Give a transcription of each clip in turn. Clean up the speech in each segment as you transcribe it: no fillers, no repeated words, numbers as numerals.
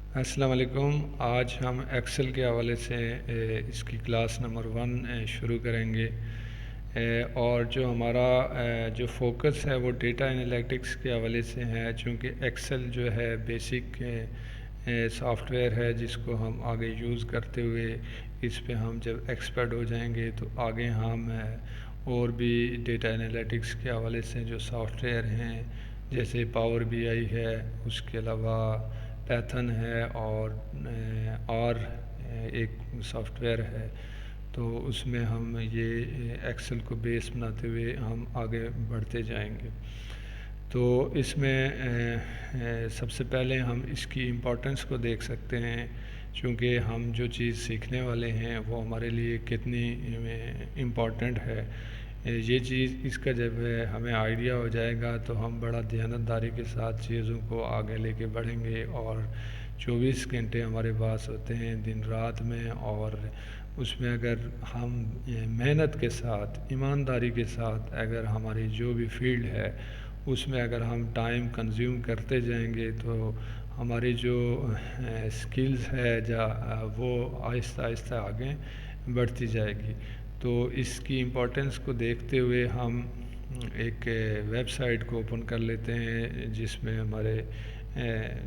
अस्सलाम वालेकुम। आज हम एक्सेल के हवाले से इसकी क्लास नंबर 1 शुरू करेंगे। और जो हमारा जो फोकस है वो डेटा एनालिटिक्स के हवाले से है, चूँकि एक्सेल जो है बेसिक सॉफ्टवेयर है जिसको हम आगे यूज़ करते हुए इस पे हम जब एक्सपर्ट हो जाएंगे तो आगे हम और भी डेटा एनालिटिक्स के हवाले से जो सॉफ्टवेयर हैं जैसे पावर बीआई है, उसके अलावा पैथन है और एक सॉफ्टवेयर है, तो उसमें हम ये एक्सेल को बेस बनाते हुए हम आगे बढ़ते जाएंगे। तो इसमें सबसे पहले हम इसकी इम्पोर्टेंस को देख सकते हैं, क्योंकि हम जो चीज़ सीखने वाले हैं वो हमारे लिए कितनी इम्पोर्टेंट है। ये चीज़ इसका जब हमें आइडिया हो जाएगा तो हम बड़ा दयानतदारी के साथ चीज़ों को आगे लेके बढ़ेंगे। और 24 घंटे हमारे पास होते हैं दिन रात में, और उसमें अगर हम मेहनत के साथ, ईमानदारी के साथ अगर हमारी जो भी फील्ड है उसमें अगर हम टाइम कंज्यूम करते जाएंगे तो हमारी जो स्किल्स है वो आहिस्ता आहिस्ता आगे बढ़ती जाएगी। तो इसकी इम्पोर्टेंस को देखते हुए हम एक वेबसाइट को ओपन कर लेते हैं जिसमें हमारे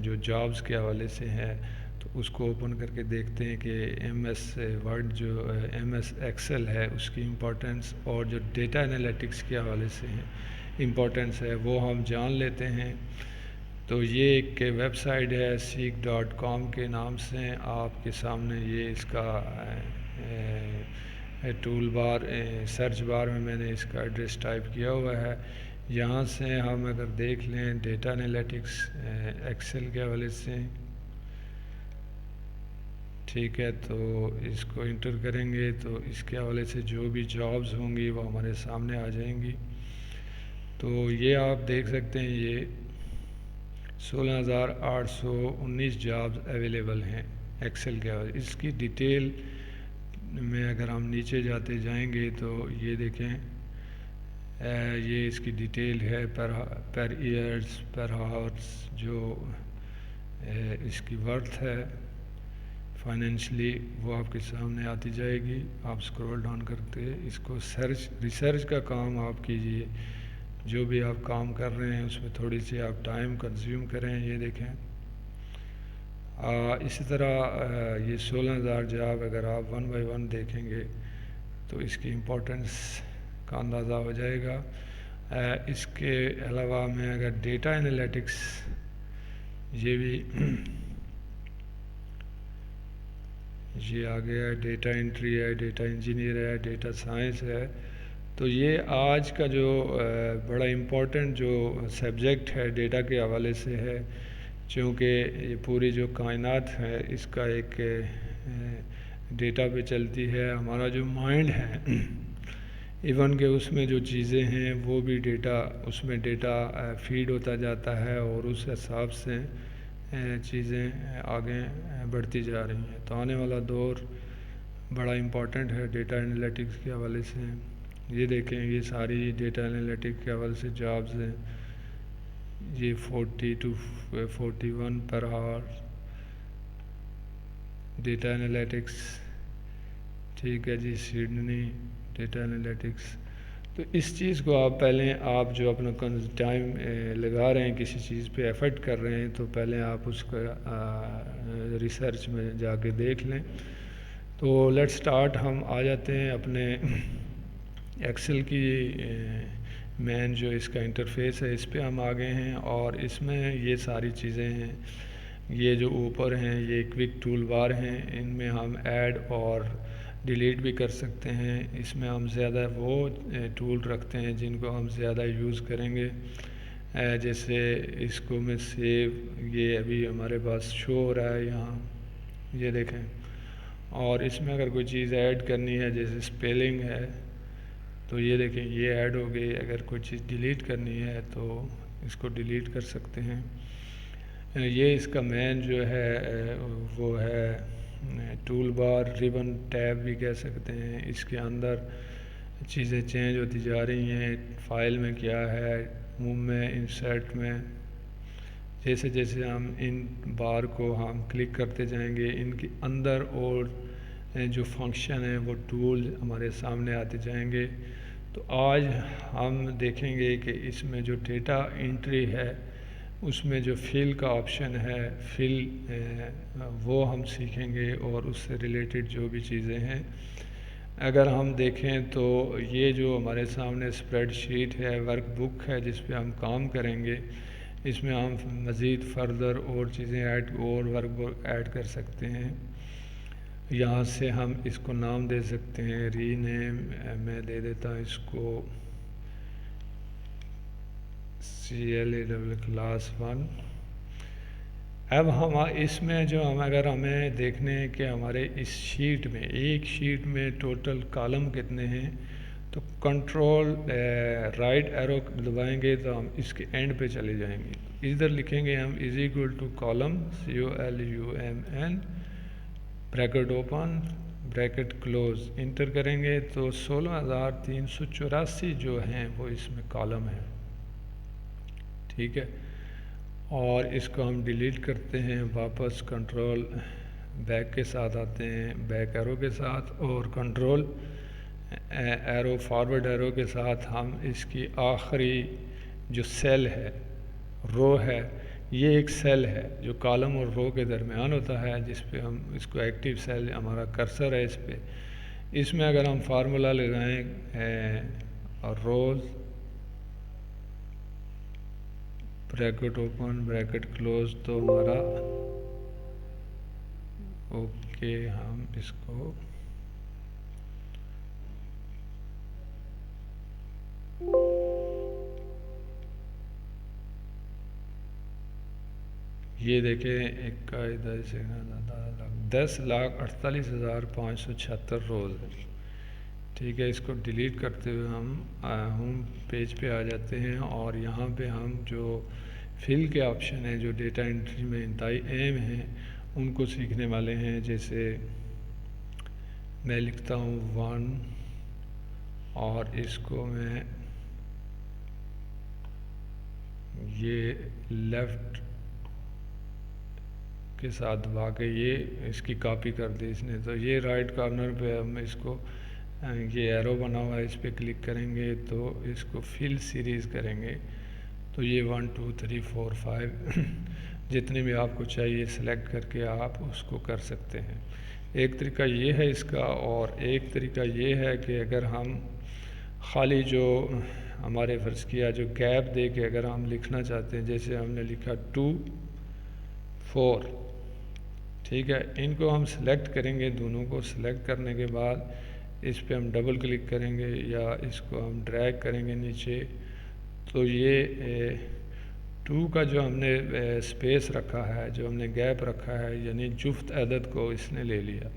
जो जॉब्स के हवाले से है, तो उसको ओपन करके देखते हैं कि एम एस वर्ड जो एम एस एक्सेल है उसकी इम्पोर्टेंस और जो डेटा एनालिटिक्स के हवाले से है इम्पोर्टेंस है वो हम जान लेते हैं। तो ये एक वेबसाइट है seek.com के नाम से, आपके सामने ये इसका टूल बार, सर्च बार में मैंने इसका एड्रेस टाइप किया हुआ है। यहाँ से हम अगर देख लें डेटा एनालिटिक्स एक्सेल के हवाले से, ठीक है, तो इसको इंटर करेंगे तो इसके हवाले से जो भी जॉब्स होंगी वो हमारे सामने आ जाएंगी। तो ये आप देख सकते हैं ये 16,819 जॉब्स अवेलेबल हैं एक्सेल के हवाले। इसकी डिटेल में अगर हम नीचे जाते जाएंगे तो ये देखें, ये इसकी डिटेल है पर ईयर्स, पर आवर्स, जो इसकी वर्थ है फाइनेंशली वो आपके सामने आती जाएगी। आप स्क्रॉल डाउन करते इसको रिसर्च का काम आप कीजिए, जो भी आप काम कर रहे हैं उसमें थोड़ी सी आप टाइम कंज्यूम करें। ये देखें, इसी तरह ये 16,000 जॉब अगर आप 1 बाय 1 देखेंगे तो इसकी इम्पोर्टेंस का अंदाज़ा हो जाएगा। इसके अलावा मैं अगर डेटा एनालिटिक्स ये भी ये आ गया, डेटा एंट्री है, डेटा इंजीनियर है, डेटा साइंस है। तो ये आज का जो बड़ा इम्पोर्टेंट जो सब्जेक्ट है डेटा के हवाले से है, क्योंकि ये पूरी जो कायनात है इसका एक डेटा पे चलती है। हमारा जो माइंड है इवन के उसमें जो चीज़ें हैं वो भी डेटा, उसमें डेटा फीड होता जाता है और उस हिसाब से चीज़ें आगे बढ़ती जा रही हैं। तो आने वाला दौर बड़ा इम्पोर्टेंट है डेटा एनालिटिक्स के हवाले से। ये देखें, ये सारी डेटा एनालिटिक्स के हवाले से जॉब्स हैं। ये 40 to 41 per hour data analytics, ठीक है जी, सिडनी डेटा एनालिटिक्स। तो इस चीज़ को आप पहले, आप जो अपना टाइम लगा रहे हैं किसी चीज़ पे एफर्ट कर रहे हैं, तो पहले आप उसका रिसर्च में जाके देख लें। तो लेट्स स्टार्ट, हम आ जाते हैं अपने एक्सेल की मेन जो इसका इंटरफेस है इस पे हम आ गए हैं। और इसमें ये सारी चीज़ें हैं, ये जो ऊपर हैं ये क्विक टूल बार हैं, इनमें हम ऐड और डिलीट भी कर सकते हैं। इसमें हम ज़्यादा वो टूल रखते हैं जिनको हम ज़्यादा यूज़ करेंगे। जैसे इसको मैं सेव, ये अभी हमारे पास शो हो रहा है यहाँ, ये देखें। और इसमें अगर कोई चीज़ ऐड करनी है जैसे स्पेलिंग है तो ये देखें ये ऐड हो गई। अगर कोई चीज़ डिलीट करनी है तो इसको डिलीट कर सकते हैं। ये इसका मेन जो है वो है टूल बार, रिबन टैब भी कह सकते हैं। इसके अंदर चीज़ें चेंज होती जा रही हैं, फाइल में क्या है, मूव में, इंसर्ट में, जैसे जैसे हम इन बार को हम क्लिक करते जाएंगे, इनके अंदर और जो फंक्शन है वो टूल हमारे सामने आते जाएंगे। तो आज हम देखेंगे कि इसमें जो डेटा एंट्री है उसमें जो फिल का ऑप्शन है, फिल वो हम सीखेंगे और उससे रिलेटेड जो भी चीज़ें हैं। अगर हम देखें तो ये जो हमारे सामने स्प्रेडशीट है, वर्कबुक है जिस पे हम काम करेंगे, इसमें हम मज़ीद फर्दर और चीज़ें ऐड और वर्कबुक ऐड कर सकते हैं। यहाँ से हम इसको नाम दे सकते हैं, रीनेम मैं दे देता हूँ इसको CLA क्लास 1। अब हम इसमें जो हम अगर हमें देखने हैं कि हमारे इस शीट में, एक शीट में टोटल कॉलम कितने हैं, तो कंट्रोल राइट एरो दबाएंगे तो हम इसके एंड पे चले जाएंगे। इधर लिखेंगे हम is equal to column COLUMN bracket open bracket close, enter करेंगे तो 16,384 जो हैं वो इसमें कॉलम है। ठीक है, और इसको हम डिलीट करते हैं, वापस कंट्रोल बैक के साथ आते हैं, बैक एरो के साथ, और कंट्रोल एरो फॉरवर्ड एरो के साथ हम इसकी आखिरी जो सेल है, रो है, ये एक सेल है जो कॉलम और रो के दरमियान होता है, जिस पे हम इसको एक्टिव सेल हमारा कर्सर है इस पे। इसमें अगर हम फार्मूला लगाएं और रोज ब्रैकेट ओपन ब्रैकेट क्लोज तो हमारा ओके, हम इसको ये देखें, एक का इधर से 10,48,576 रोज़ है। ठीक है, इसको डिलीट करते हुए हम होम पेज पे आ जाते हैं और यहाँ पे हम जो फिल के ऑप्शन हैं जो डेटा एंट्री में इंतहाई अहम हैं उनको सीखने वाले हैं। जैसे मैं लिखता हूँ 1 और इसको मैं ये लेफ़्ट के साथ दबा के ये इसकी कॉपी कर दी इसने, तो ये राइट कॉर्नर पे हम इसको ये एरो बना हुआ है, इस पर क्लिक करेंगे तो इसको फिल सीरीज़ करेंगे तो ये 1 2 3 4 5 जितने भी आपको चाहिए सेलेक्ट करके आप उसको कर सकते हैं। एक तरीका ये है इसका, और एक तरीका ये है कि अगर हम खाली जो हमारे फ़र्ज़ किया जो गैप दे के अगर हम लिखना चाहते हैं, जैसे हमने लिखा 2 4, ठीक है, इनको हम सेलेक्ट करेंगे, दोनों को सेलेक्ट करने के बाद इस पे हम डबल क्लिक करेंगे या इसको हम ड्रैग करेंगे नीचे, तो ये 2 का जो हमने स्पेस रखा है, जो हमने गैप रखा है, यानी जुफ्त अदद को इसने ले लिया।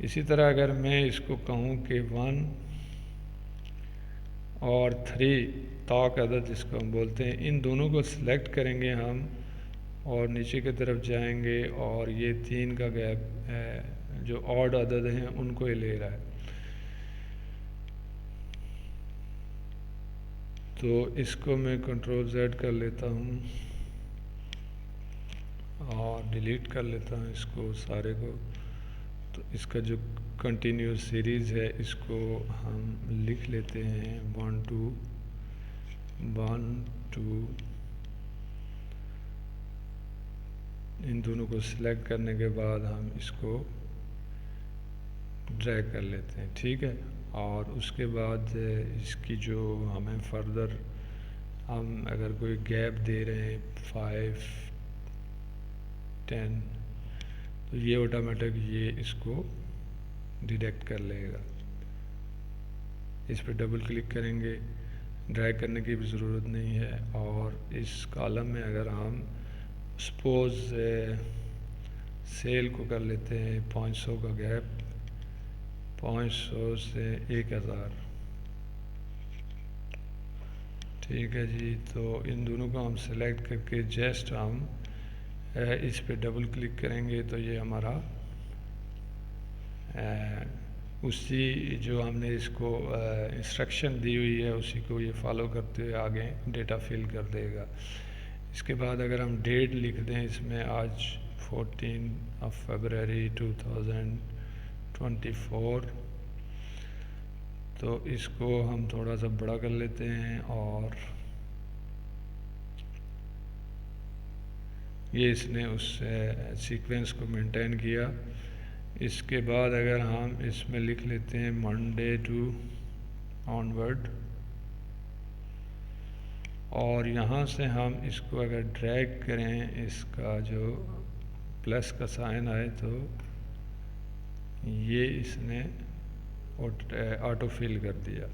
इसी तरह अगर मैं इसको कहूँ कि 1 और 3 ताक अदद जिसको हम बोलते हैं, इन दोनों को सिलेक्ट करेंगे हम और नीचे की तरफ जाएंगे और ये 3 का गैप जो ऑड अदद हैं उनको ही ले रहा है। तो इसको मैं कंट्रोल Z कर लेता हूँ और डिलीट कर लेता हूँ इसको सारे को। तो इसका जो कंटिन्यूस सीरीज़ है इसको हम लिख लेते हैं 1 2 1 2। इन दोनों को सिलेक्ट करने के बाद हम इसको ड्रैग कर लेते हैं, ठीक है। और उसके बाद इसकी जो हमें फर्दर हम अगर कोई गैप दे रहे हैं 5 10, तो ये ऑटोमेटिक ये इसको डिटेक्ट कर लेगा। इस पर डबल क्लिक करेंगे, ड्रैग करने की भी ज़रूरत नहीं है। और इस कॉलम में अगर हम सपोज सेल को कर लेते हैं 500 का गैप, 500 से 1000, ठीक है जी। तो इन दोनों को हम सेलेक्ट करके जस्ट हम इस पे डबल क्लिक करेंगे तो ये हमारा उसी जो हमने इसको इंस्ट्रक्शन दी हुई है उसी को ये फॉलो करते हुए आगे डेटा फिल कर देगा। इसके बाद अगर हम डेट लिख दें इसमें, आज 14 फरवरी 2024, तो इसको हम थोड़ा सा बड़ा कर लेते हैं और ये इसने उस सीक्वेंस को मेंटेन किया। इसके बाद अगर हम इसमें लिख लेते हैं मंडे टू ऑनवर्ड, और यहाँ से हम इसको अगर ड्रैग करें, इसका जो प्लस का साइन आए तो ये इसने ऑटो फिल कर दिया।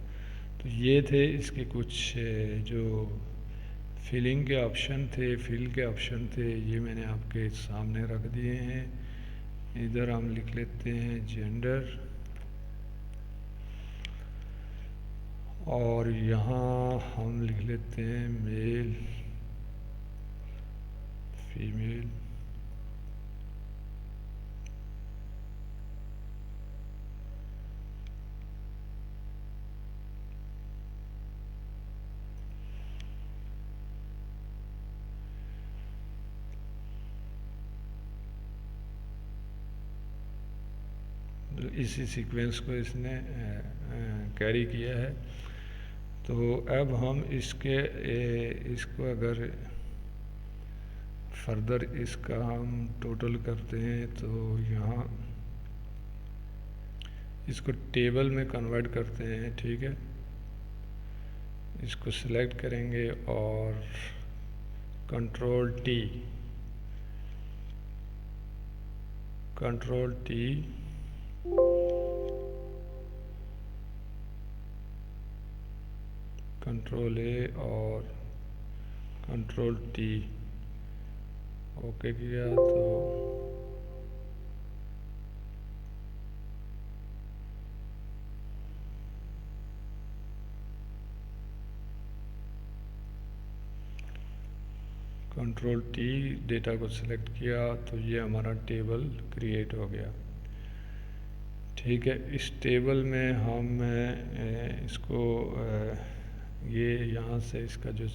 तो ये थे इसके कुछ जो फिलिंग के ऑप्शन थे, फिल के ऑप्शन थे, ये मैंने आपके सामने रख दिए हैं। इधर हम लिख लेते हैं जेंडर, और यहाँ हम लिख लेते हैं मेल फीमेल, तो इसी सीक्वेंस को इसने कैरी किया है। तो अब हम इसको अगर फर्दर इसका हम टोटल करते हैं तो यहाँ इसको टेबल में कन्वर्ट करते हैं, ठीक है। इसको सिलेक्ट करेंगे और कंट्रोल टी कंट्रोल ए और कंट्रोल टी ओके किया तो कंट्रोल टी डेटा को सिलेक्ट किया तो ये हमारा टेबल क्रिएट हो गया, ठीक है। इस टेबल में हम इसको ये यहाँ से इसका जो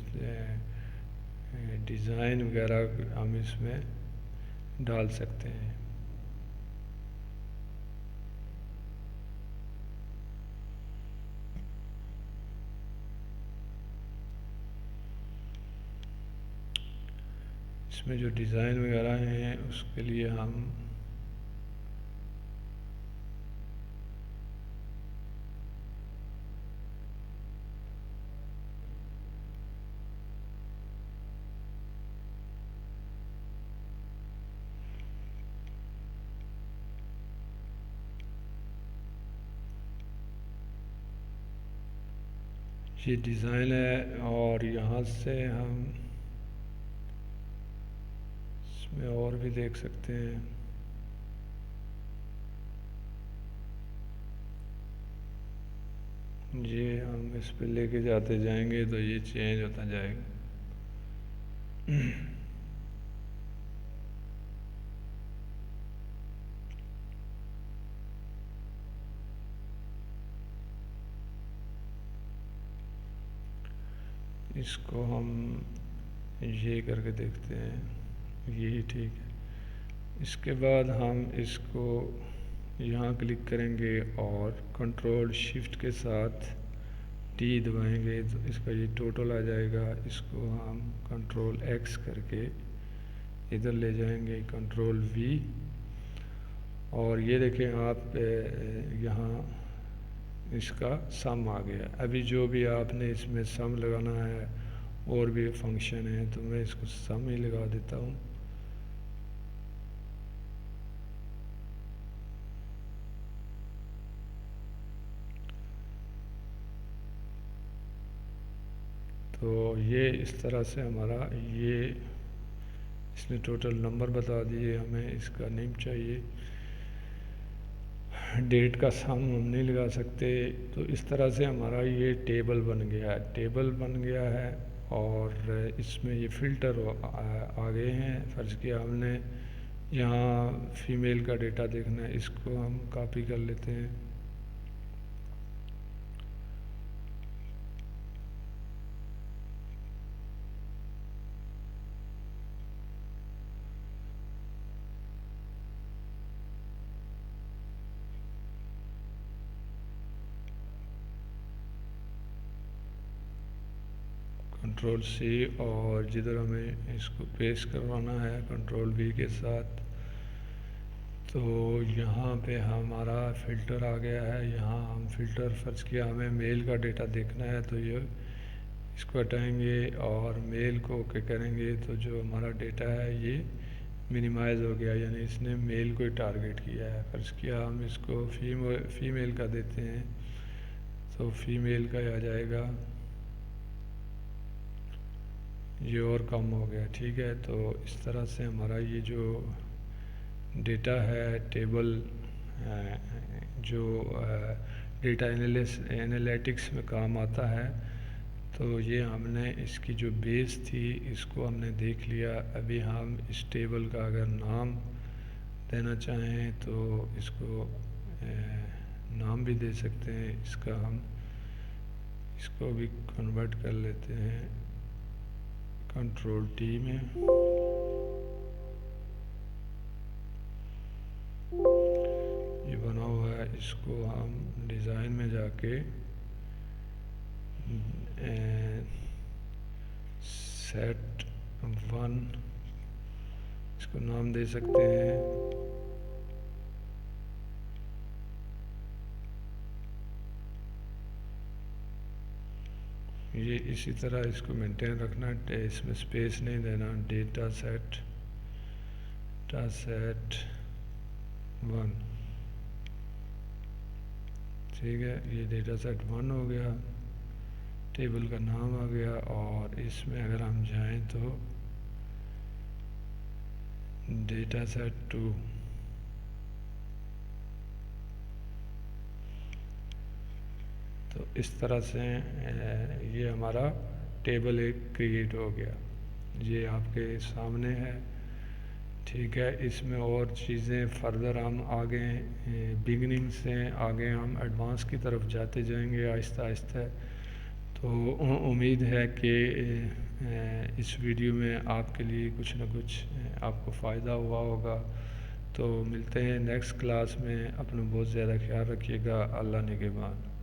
डिज़ाइन वगैरह हम इसमें डाल सकते हैं। इसमें जो डिज़ाइन वगैरह हैं उसके लिए हम ये डिज़ाइन है, और यहाँ से हम इसमें और भी देख सकते हैं। ये हम इस पे लेके जाते जाएंगे तो ये चेंज होता जाएगा। इसको हम ये करके देखते हैं, ये ठीक है। इसके बाद हम इसको यहाँ क्लिक करेंगे और कंट्रोल शिफ्ट के साथ टी दबाएंगे तो इसका ये टोटल आ जाएगा। इसको हम कंट्रोल एक्स करके इधर ले जाएंगे, कंट्रोल वी, और ये देखें आप यहाँ इसका सम आ गया। अभी जो भी आपने इसमें सम लगाना है और भी फंक्शन है तो मैं इसको सम ही लगा देता हूँ। तो ये इस तरह से हमारा ये इसने टोटल नंबर बता दिए, हमें इसका नेम चाहिए। डेट का सम हम नहीं लगा सकते, तो इस तरह से हमारा ये टेबल बन गया है। और इसमें ये फ़िल्टर आ गए हैं। फ़र्ज़ किया हमने यहाँ फ़ीमेल का डेटा देखना है, इसको हम कॉपी कर लेते हैं। कंट्रोल C, और जिधर हमें इसको पेस्ट करवाना है कंट्रोल V के साथ, तो यहाँ पे हमारा फ़िल्टर आ गया है। यहाँ हम फ़िल्टर सर्च किया, हमें मेल का डेटा देखना है तो ये इसको हटाएंगे और मेल को ओके करेंगे तो जो हमारा डेटा है ये मिनिमाइज़ हो गया, यानी इसने मेल को ही टारगेट किया है। फर्ज किया हम इसको फीमेल का देते हैं तो फीमेल का आ जाएगा, ये और कम हो गया। ठीक है, तो इस तरह से हमारा ये जो डेटा है टेबल जो डेटा एनालिटिक्स में काम आता है, तो ये हमने इसकी जो बेस थी इसको हमने देख लिया। अभी हम इस टेबल का अगर नाम देना चाहें तो इसको नाम भी दे सकते हैं। इसका हम इसको भी कन्वर्ट कर लेते हैं कंट्रोल T में। ये बना हुआ है, इसको हम डिज़ाइन में जाके set1 इसको नाम दे सकते हैं। ये इसी तरह इसको मेंटेन रखना, इसमें स्पेस नहीं देना। डेटा सेट 1, ठीक है, ये डेटा सेट 1 हो गया, टेबल का नाम आ गया। और इसमें अगर हम जाएं तो डेटा सेट 2, तो इस तरह से ये हमारा टेबल एक क्रिएट हो गया, ये आपके सामने है। ठीक है, इसमें और चीज़ें फर्दर हम आगे बिगनिंग से आगे हम एडवांस की तरफ जाते जाएंगे आहिस्ता आहिस्ता। तो उम्मीद है कि इस वीडियो में आपके लिए कुछ ना कुछ आपको फ़ायदा हुआ होगा। तो मिलते हैं नेक्स्ट क्लास में, अपना बहुत ज़्यादा ख्याल रखिएगा। अल्लाह निगहबान।